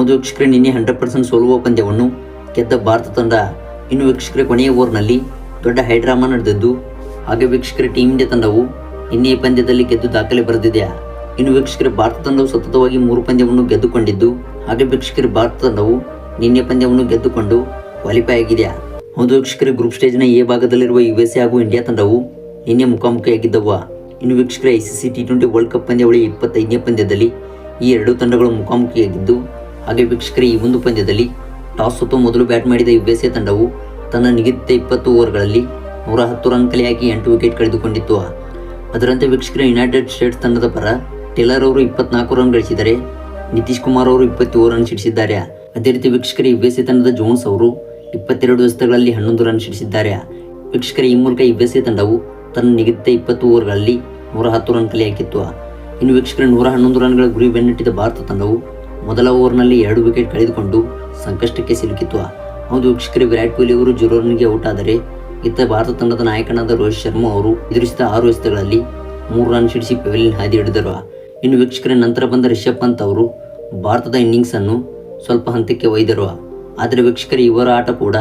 ಹೌದು ವೀಕ್ಷಕರೇ, ನಿನ್ನೆ 100% ಸೋಲುವ ಪಂದ್ಯವನ್ನು ಗೆದ್ದ ಭಾರತ ತಂಡ. ಇನ್ನು ವೀಕ್ಷಕರೇ, ಕೊನೆಯ ಓವರ್ನಲ್ಲಿ ದೊಡ್ಡ ಹೈಡ್ರಾಮಾ ನಡೆದಿದ್ದು, ಹಾಗೆ ವೀಕ್ಷಕರೇ ಟೀಮ್ ಇಂಡಿಯಾ ತಂಡವು ನಿನ್ನೆ ಪಂದ್ಯದಲ್ಲಿ ಗೆದ್ದು ದಾಖಲೆ ಬರೆದಿದೆ. ಇನ್ನು ವೀಕ್ಷಕರೇ, ಭಾರತ ತಂಡವು ಸತತವಾಗಿ 3 ಪಂದ್ಯವನ್ನು ಗೆದ್ದುಕೊಂಡಿದ್ದು, ಹಾಗೆ ವೀಕ್ಷಕರೇ ಭಾರತ ತಂಡವು ನಿನ್ನೆ ಪಂದ್ಯವನ್ನು ಗೆದ್ದುಕೊಂಡು ಕ್ವಾಲಿಫೈ ಆಗಿದೆ. ಹೌದು ವೀಕ್ಷಕರೇ, ಗ್ರೂಪ್ ಸ್ಟೇಜ್ನ ಎ ಭಾಗದಲ್ಲಿರುವ USA ಹಾಗೂ ಇಂಡಿಯಾ ತಂಡವು ನಿನ್ನೆ ಮುಖಾಮುಖಿಯಾಗಿದ್ದವು. ಇನ್ನು ವೀಕ್ಷಕರೇ, ICC T20 ವರ್ಲ್ಡ್ ಕಪ್ ಪಂದ್ಯಾವಳಿ 25ನೇ ಪಂದ್ಯದಲ್ಲಿ ಈ ಎರಡೂ ತಂಡಗಳು ಮುಖಾಮುಖಿಯಾಗಿದ್ದು, ಹಾಗೆ ವೀಕ್ಷಕರೇ ಈ ಒಂದು ಪಂದ್ಯದಲ್ಲಿ ಟಾಸ್ ಸೋತು ಮೊದಲು ಬ್ಯಾಟ್ ಮಾಡಿದ USA ತಂಡವು ತನ್ನ ನಿಗದಿತ 20 ಓವರ್ಗಳಲ್ಲಿ 110 ರನ್ ಕಲೆಯಾಗಿ 8 ವಿಕೆಟ್ ಕಳೆದುಕೊಂಡಿತ್ತು. ಅದರಂತೆ ವೀಕ್ಷಕರೇ, ಯುನೈಟೆಡ್ ಸ್ಟೇಟ್ಸ್ ತಂಡದ ಪರ ಟೇಲರ್ ಅವರು 24 ರನ್ ಗಳಿಸಿದರೆ ನಿತೀಶ್ ಕುಮಾರ್ ಅವರು 27 ರನ್ ಸಿಡಿಸಿದ್ದಾರೆ. ಅದೇ ರೀತಿ ವೀಕ್ಷಕರೇ, USA ತಂಡದ ಜೋನ್ಸ್ ಅವರು 22 ಎಸೆತಗಳಲ್ಲಿ 11 ರನ್ ಸಿಡಿಸಿದ್ದಾರೆ. ವೀಕ್ಷಕರೇ, ಈ ಮೂಲಕ USA ತಂಡವು ತನ್ನ ನಿಗದಿತ 20 ಓವರ್ಗಳಲ್ಲಿ 110 ರನ್ ಕಲೆ ಹಾಕಿತ್ತು. ಇನ್ನು ವೀಕ್ಷಕರೇ, 111 ರನ್ಗಳ ಗುರಿ ಬೆನ್ನಟ್ಟಿದ ಭಾರತ ತಂಡವು ಮೊದಲ ಓವರ್ನಲ್ಲಿ 2 ವಿಕೆಟ್ ಕಳೆದುಕೊಂಡು ಸಂಕಷ್ಟಕ್ಕೆ ಸಿಲುಕಿತ್ತು. ಹೌದು ವೀಕ್ಷಕರೇ, ವಿರಾಟ್ ಕೊಹ್ಲಿ ಅವರು 0 ರನ್ಗೆ ಔಟ್ ಆದರೆ ಇತ್ತ ಭಾರತ ತಂಡದ ನಾಯಕನಾದ ರೋಹಿತ್ ಶರ್ಮಾ ಅವರು ಎದುರಿಸಿದ 6 ಎಸೆತಗಳಲ್ಲಿ 3 ರನ್ ಸಿಡಿಸಿ ಪೆವಿಲಿಯನ್ ಹಾದಿ ಹಿಡಿದರು. ಇನ್ನು ವೀಕ್ಷಕರೇ, ನಂತರ ಬಂದ ರಿಷಬ್ ಪಂತ್ ಅವರು ಭಾರತದ ಇನ್ನಿಂಗ್ಸ್ ಅನ್ನು ಸ್ವಲ್ಪ ಹಂತಕ್ಕೆ ಒಯ್ದರು. ಆದರೆ ವೀಕ್ಷಕರೇ, ಇವರ ಆಟ ಕೂಡ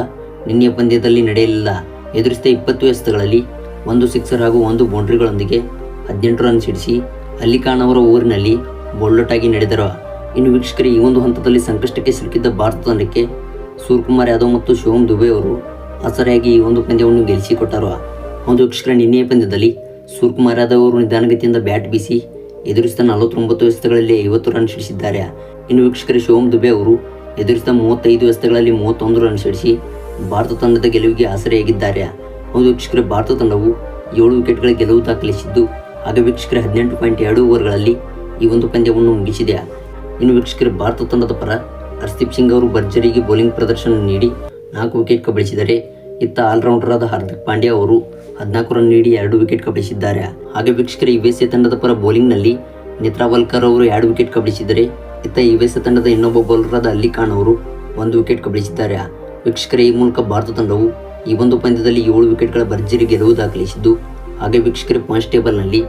ನಿನ್ನೆಯ ಪಂದ್ಯದಲ್ಲಿ ನಡೆಯಲಿಲ್ಲ. ಎದುರಿಸಿದ 20 ಎಸೆತಗಳಲ್ಲಿ 1 ಸಿಕ್ಸರ್ ಹಾಗೂ 1 ಬೌಂಡ್ರಿಗಳೊಂದಿಗೆ 18 ರನ್ ಸಿಡಿಸಿ ಅಲಿ ಖಾನ್ ಅವರ ಊರಿನಲ್ಲಿ ಬೋಲ್ಡೌಟ್ ಆಗಿ ನಡೆದರು. ಇನ್ನು ವೀಕ್ಷಕರೇ, ಈ ಒಂದು ಹಂತದಲ್ಲಿ ಸಂಕಷ್ಟಕ್ಕೆ ಸಿಲುಕಿದ್ದ ಭಾರತ ತಂಡಕ್ಕೆ ಸೂರ್ಯಕುಮಾರ್ ಯಾದವ್ ಮತ್ತು ಶಿವಮ್ ದುಬೆ ಅವರು ಆಸರೆಯಾಗಿ ಈ ಒಂದು ಪಂದ್ಯವನ್ನು ಗೆಲ್ಲಿಸಿಕೊಟ್ಟರು. ಒಂದು ವೀಕ್ಷಕರೇ, ನಿನ್ನೆಯ ಪಂದ್ಯದಲ್ಲಿ ಸೂರ್ಯಕುಮಾರ್ ಯಾದವ್ ಅವರು ನಿಧಾನಗತಿಯಿಂದ ಬ್ಯಾಟ್ ಬೀಸಿ ಎದುರಿಸಿದ 49 ಎಸೆತಗಳಲ್ಲಿ 50 ರನ್ ಸಿಡಿಸಿದ್ದಾರೆ. ಇನ್ನು ವೀಕ್ಷಕರೇ, ಶಿವಮ್ ದುಬೆ ಅವರು ಎದುರಿಸಿದ 35 ಎಸೆತಗಳಲ್ಲಿ 31 ರನ್ ಸಿಡಿಸಿ ಭಾರತ ತಂಡದ ಗೆಲುವಿಗೆ ಆಸರೆಯಾಗಿದ್ದಾರೆ. ಒಂದು ವೀಕ್ಷಕರೇ, ಭಾರತ ತಂಡವು 7 ವಿಕೆಟ್ಗಳ ಗೆಲುವು ದಾಖಲಿಸಿದ್ದು, ಹಾಗೆ ವೀಕ್ಷಕರೇ 18.2 ಓವರ್ಗಳಲ್ಲಿ ಈ ಒಂದು ಪಂದ್ಯವನ್ನು ಮುಗಿಸಿದೆ. ಇನ್ನು ವೀಕ್ಷಕರೇ, ಭಾರತ ತಂಡದ ಪರ ಹರ್ಷದೀಪ್ ಸಿಂಗ್ ಅವರು ಭರ್ಜರಿಗೆ ಬೌಲಿಂಗ್ ಪ್ರದರ್ಶನ ನೀಡಿ 4 ವಿಕೆಟ್ ಕಬಳಿಸಿದರೆ, ಇತ್ತ ಆಲ್ರೌಂಡರ್ ಆದ ಹಾರ್ದಿಕ್ ಪಾಂಡ್ಯ ಅವರು 14 ರನ್ ನೀಡಿ 2 ವಿಕೆಟ್ ಕಬಳಿಸಿದ್ದಾರೆ. ಹಾಗೆ ವೀಕ್ಷಕರೇ, USA ತಂಡದ ಪರ ಬೌಲಿಂಗ್ನಲ್ಲಿ ನೇತ್ರಾವಲ್ಕರ್ ಅವರು 2 ವಿಕೆಟ್ ಕಬಳಿಸಿದರೆ, ಇತ್ತ USA ತಂಡದ ಇನ್ನೊಬ್ಬ ಬೌಲರ್ ಆದ ಅಲಿ ಖಾನ್ ಅವರು 1 ವಿಕೆಟ್ ಕಬಳಿಸಿದ್ದಾರೆ. ವೀಕ್ಷಕರೇ, ಈ ಮೂಲಕ ಭಾರತ ತಂಡವು ಈ ಒಂದು ಪಂದ್ಯದಲ್ಲಿ 7 ವಿಕೆಟ್ಗಳ ಭರ್ಜರಿ ಗೆಲುವು ದಾಖಲಿಸಿದ್ದು, ಹಾಗೆ ವೀಕ್ಷಕರೇ ಪಾಯಿಂಟ್ಸ್ ಟೇಬಲ್ನಲ್ಲಿ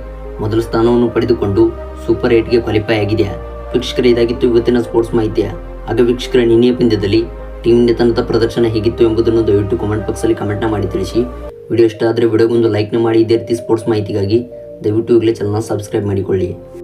ಮೊದಲ ಸ್ಥಾನವನ್ನು ಪಡೆದುಕೊಂಡು ಸೂಪರ್ 8ಗೆ ಕ್ವಾಲಿಫೈ ಆಗಿದೆ. ವೀಕ್ಷಕರೇ, ಇದಾಗಿತ್ತು ಇವತ್ತಿನ ಸ್ಪೋರ್ಟ್ಸ್ ಮಾಹಿತಿಯ. ಹಾಗೆ ವೀಕ್ಷಕರೇ, ನಿನ್ನೆಯ ಪಂದ್ಯದಲ್ಲಿ ಟೀಮ್ ಇಂಡಿಯಾ ತಂಡದ ಪ್ರದರ್ಶನ ಹೇಗಿತ್ತು ಎಂಬುದನ್ನು ದಯವಿಟ್ಟು ಕಾಮೆಂಟ್ ಬಾಕ್ಸಲ್ಲಿ ಕಮೆಂಟ್ನ ಮಾಡಿ ತಿಳಿಸಿ. ವಿಡಿಯೋ ಇಷ್ಟ ಆದರೆ ವಿಡಿಯೋಗೊಂದು ಲೈಕ್ನ ಮಾಡಿ. ಇದೇ ರೀತಿ ಸ್ಪೋರ್ಟ್ಸ್ ಮಾಹಿತಿಗಾಗಿ ದಯವಿಟ್ಟು ಈಗಲೇ ಚಾನಲ್ನ ಸಬ್ಸ್ಕ್ರೈಬ್ ಮಾಡಿಕೊಳ್ಳಿ.